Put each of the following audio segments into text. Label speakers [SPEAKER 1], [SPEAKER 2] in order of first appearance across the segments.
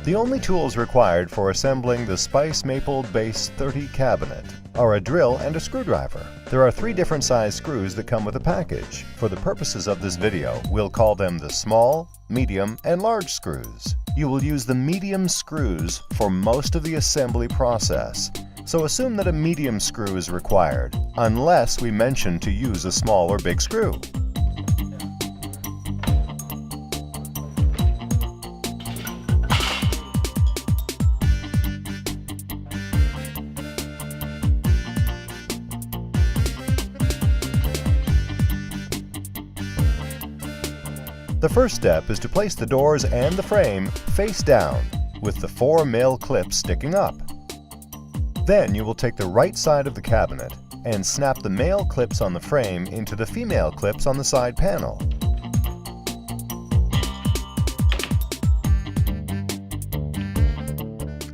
[SPEAKER 1] The only tools required for assembling the Spice Maple Base 30 cabinet are a drill and a screwdriver. There are 3 different size screws that come with the package. For the purposes of this video, we'll call them the small, medium, and large screws. You will use the medium screws for most of the assembly process, so assume that a medium screw is required, unless we mention to use a small or big screw. The first step is to place the doors and the frame face down, with the 4 male clips sticking up. Then you will take the right side of the cabinet and snap the male clips on the frame into the female clips on the side panel.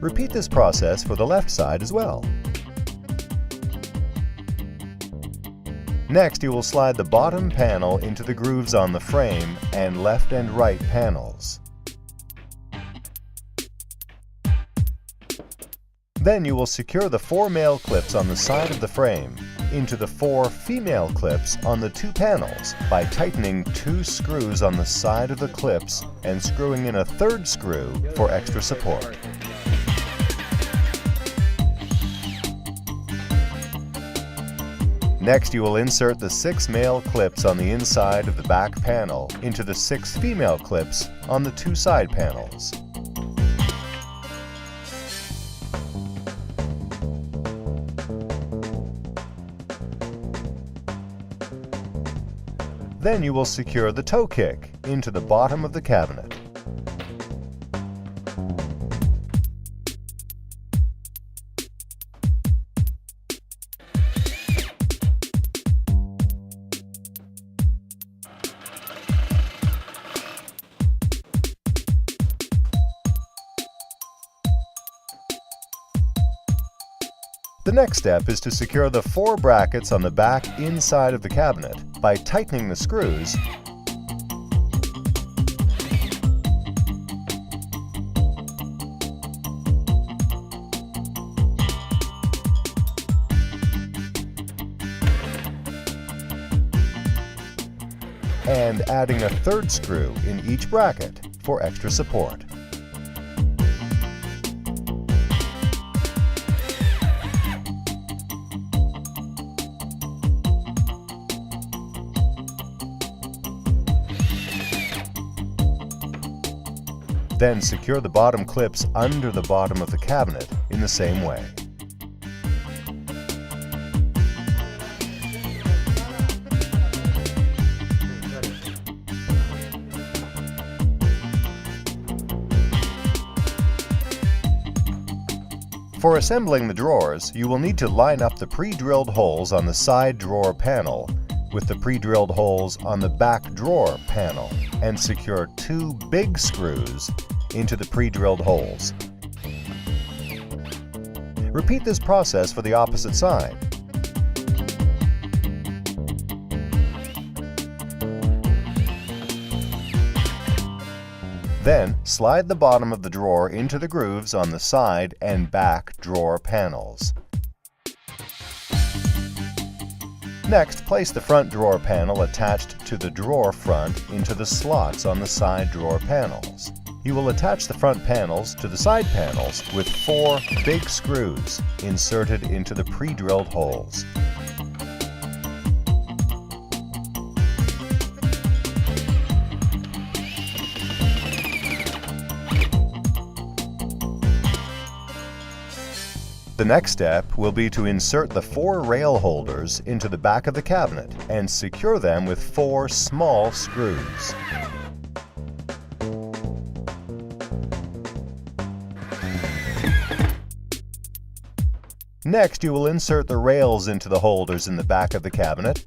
[SPEAKER 1] Repeat this process for the left side as well. Next, you will slide the bottom panel into the grooves on the frame and left and right panels. Then you will secure the 4 male clips on the side of the frame into the 4 female clips on the 2 panels by tightening 2 screws on the side of the clips and screwing in a 3rd screw for extra support. Next, you will insert the 6 male clips on the inside of the back panel into the 6 female clips on the 2 side panels. Then you will secure the toe kick into the bottom of the cabinet. The next step is to secure the 4 brackets on the back inside of the cabinet by tightening the screws and adding a 3rd screw in each bracket for extra support. Then secure the bottom clips under the bottom of the cabinet in the same way. For assembling the drawers, you will need to line up the pre-drilled holes on the side drawer panel with the pre-drilled holes on the back drawer panel and secure 2 big screws into the pre-drilled holes. Repeat this process for the opposite side. Then, slide the bottom of the drawer into the grooves on the side and back drawer panels. Next, place the front drawer panel attached to the drawer front into the slots on the side drawer panels. You will attach the front panels to the side panels with 4 big screws inserted into the pre-drilled holes. The next step will be to insert the 4 rail holders into the back of the cabinet and secure them with 4 small screws. Next, you will insert the rails into the holders in the back of the cabinet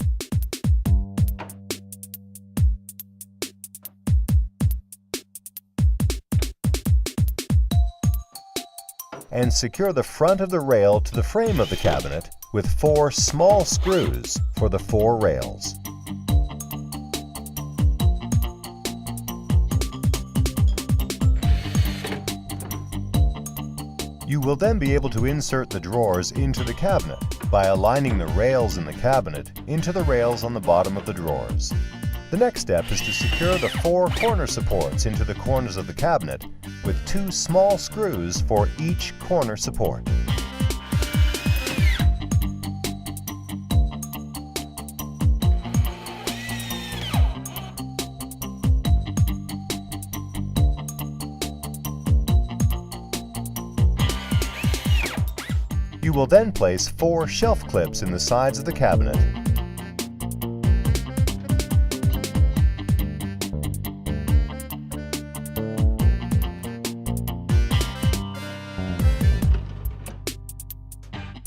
[SPEAKER 1] and secure the front of the rail to the frame of the cabinet with 4 small screws for the 4 rails. You will then be able to insert the drawers into the cabinet by aligning the rails in the cabinet into the rails on the bottom of the drawers. The next step is to secure the 4 corner supports into the corners of the cabinet with 2 small screws for each corner support. You will then place 4 shelf clips in the sides of the cabinet.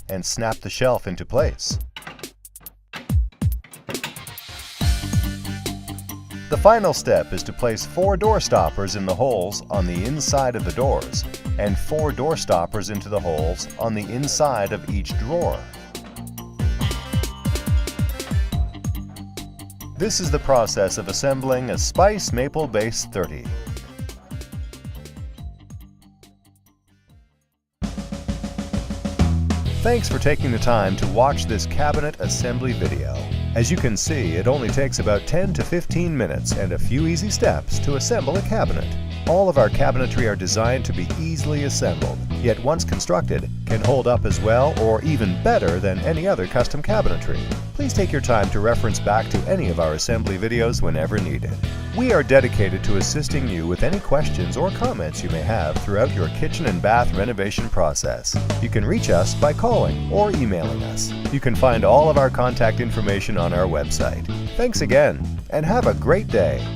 [SPEAKER 1] And snap the shelf into place. The final step is to place 4 door stoppers in the holes on the inside of the doors and 4 door stoppers into the holes on the inside of each drawer. This is the process of assembling a Spice Maple Base 30. Thanks for taking the time to watch this cabinet assembly video. As you can see, it only takes about 10 to 15 minutes and a few easy steps to assemble a cabinet. All of our cabinetry are designed to be easily assembled, yet once constructed, can hold up as well or even better than any other custom cabinetry. Please take your time to reference back to any of our assembly videos whenever needed. We are dedicated to assisting you with any questions or comments you may have throughout your kitchen and bath renovation process. You can reach us by calling or emailing us. You can find all of our contact information on our website. Thanks again, and have a great day.